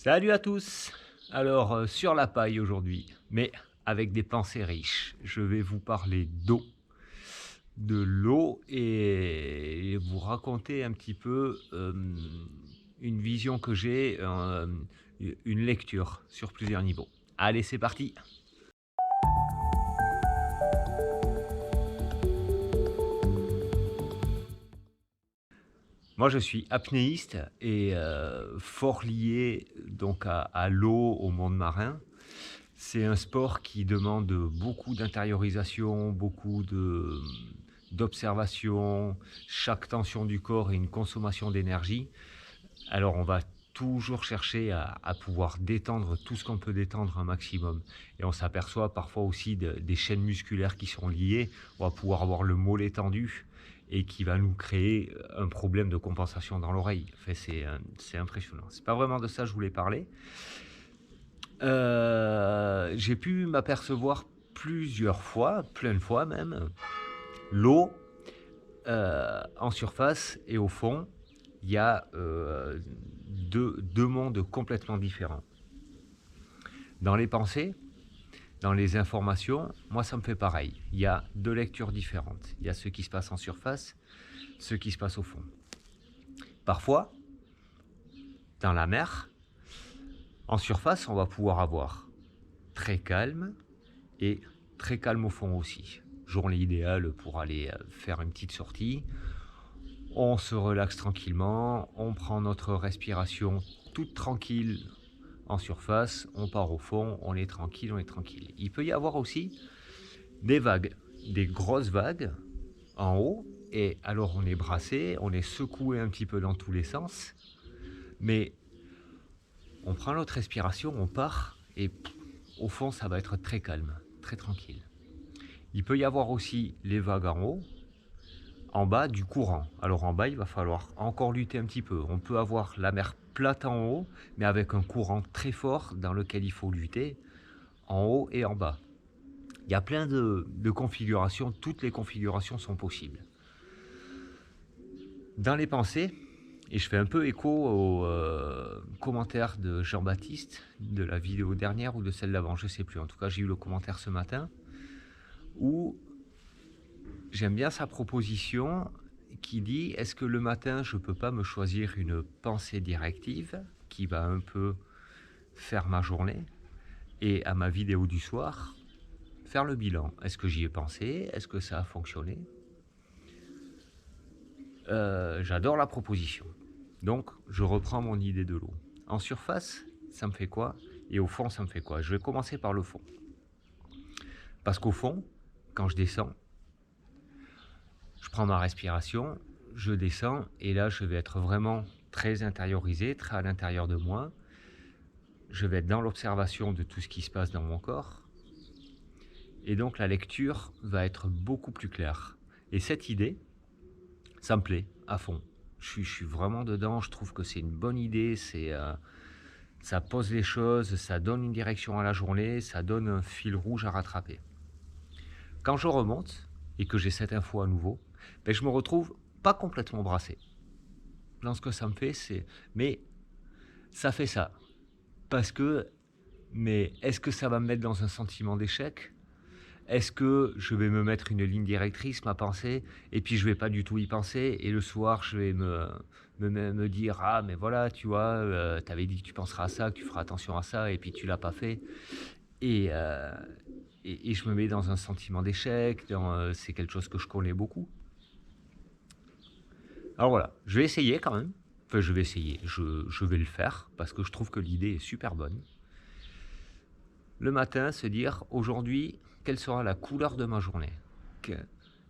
Salut à tous! Alors, sur la paille aujourd'hui, mais avec des pensées riches. Je vais vous parler d'eau, de l'eau et vous raconter un petit peu, une vision que j'ai, une lecture sur plusieurs niveaux. Allez, c'est parti! Moi, je suis apnéiste et fort lié donc à l'eau, au monde marin. C'est un sport qui demande beaucoup d'intériorisation, beaucoup d'observation. Chaque tension du corps est une consommation d'énergie. Alors, on va toujours chercher à pouvoir détendre tout ce qu'on peut détendre un maximum. Et on s'aperçoit parfois aussi des chaînes musculaires qui sont liées. On va pouvoir avoir le mollet tendu et qui va nous créer un problème de compensation dans l'oreille. Enfin, c'est impressionnant. C'est pas vraiment de ça que je voulais parler. J'ai pu m'apercevoir plusieurs fois, plein de fois même, l'eau en surface et au fond, il y a deux mondes complètement différents. Dans les pensées, dans les informations, moi ça me fait pareil. Il y a deux lectures différentes. Il y a ce qui se passe en surface, ce qui se passe au fond. Parfois, dans la mer, en surface, on va pouvoir avoir très calme et très calme au fond aussi. Journée idéale pour aller faire une petite sortie. On se relaxe tranquillement, on prend notre respiration toute tranquille en surface, on part au fond, on est tranquille, on est tranquille. Il peut y avoir aussi des vagues, des grosses vagues en haut, et alors on est brassé, on est secoué un petit peu dans tous les sens, mais on prend notre respiration, on part, et au fond ça va être très calme, très tranquille. Il peut y avoir aussi les vagues en haut, en bas du courant. Alors en bas, il va falloir encore lutter un petit peu. On peut avoir la mer plate en haut, mais avec un courant très fort dans lequel il faut lutter, en haut et en bas. Il y a plein de configurations, toutes les configurations sont possibles. Dans les pensées, et je fais un peu écho aux commentaires de Jean-Baptiste, de la vidéo dernière ou de celle d'avant, je ne sais plus. En tout cas, j'ai eu le commentaire ce matin, où j'aime bien sa proposition qui dit: est-ce que le matin, je ne peux pas me choisir une pensée directive qui va un peu faire ma journée, et à ma vidéo du soir, faire le bilan. Est-ce que j'y ai pensé? Est-ce que ça a fonctionné? J'adore la proposition. Donc, je reprends mon idée de l'eau. En surface, ça me fait quoi? Et au fond, ça me fait quoi? Je vais commencer par le fond. Parce qu'au fond, quand je descends, je prends ma respiration, je descends, et là, je vais être vraiment très intériorisé, très à l'intérieur de moi. Je vais être dans l'observation de tout ce qui se passe dans mon corps. Et donc, la lecture va être beaucoup plus claire. Et cette idée, ça me plaît à fond. Je suis vraiment dedans, je trouve que c'est une bonne idée, ça pose les choses, ça donne une direction à la journée, ça donne un fil rouge à rattraper. Quand je remonte, et que j'ai cette info à nouveau, ben je me retrouve pas complètement brassé. Dans ce que ça me fait, mais ça fait ça. Parce que, mais est-ce que ça va me mettre dans un sentiment d'échec? Est-ce que je vais me mettre une ligne directrice, ma pensée, et puis je vais pas du tout y penser, et le soir je vais me dire: ah mais voilà, tu vois, tu avais dit que tu penseras à ça, que tu feras attention à ça, et puis tu l'as pas fait, et, euh, et je me mets dans un sentiment d'échec, c'est quelque chose que je connais beaucoup. Alors voilà, je vais essayer quand même, enfin je vais essayer, je vais le faire, parce que je trouve que l'idée est super bonne. Le matin, se dire: aujourd'hui, quelle sera la couleur de ma journée?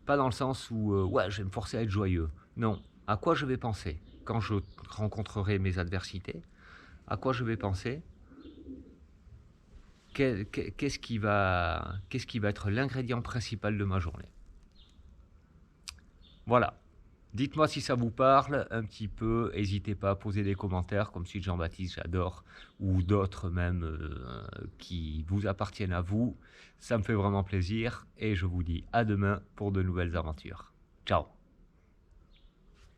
Pas dans le sens où ouais, je vais me forcer à être joyeux. Non, à quoi je vais penser quand je rencontrerai mes adversités? À quoi je vais penser? Qu'est-ce qui va être l'ingrédient principal de ma journée? Voilà. Dites-moi si ça vous parle un petit peu, n'hésitez pas à poser des commentaires comme celui de Jean-Baptiste, j'adore, ou d'autres même qui vous appartiennent à vous. Ça me fait vraiment plaisir et je vous dis à demain pour de nouvelles aventures. Ciao!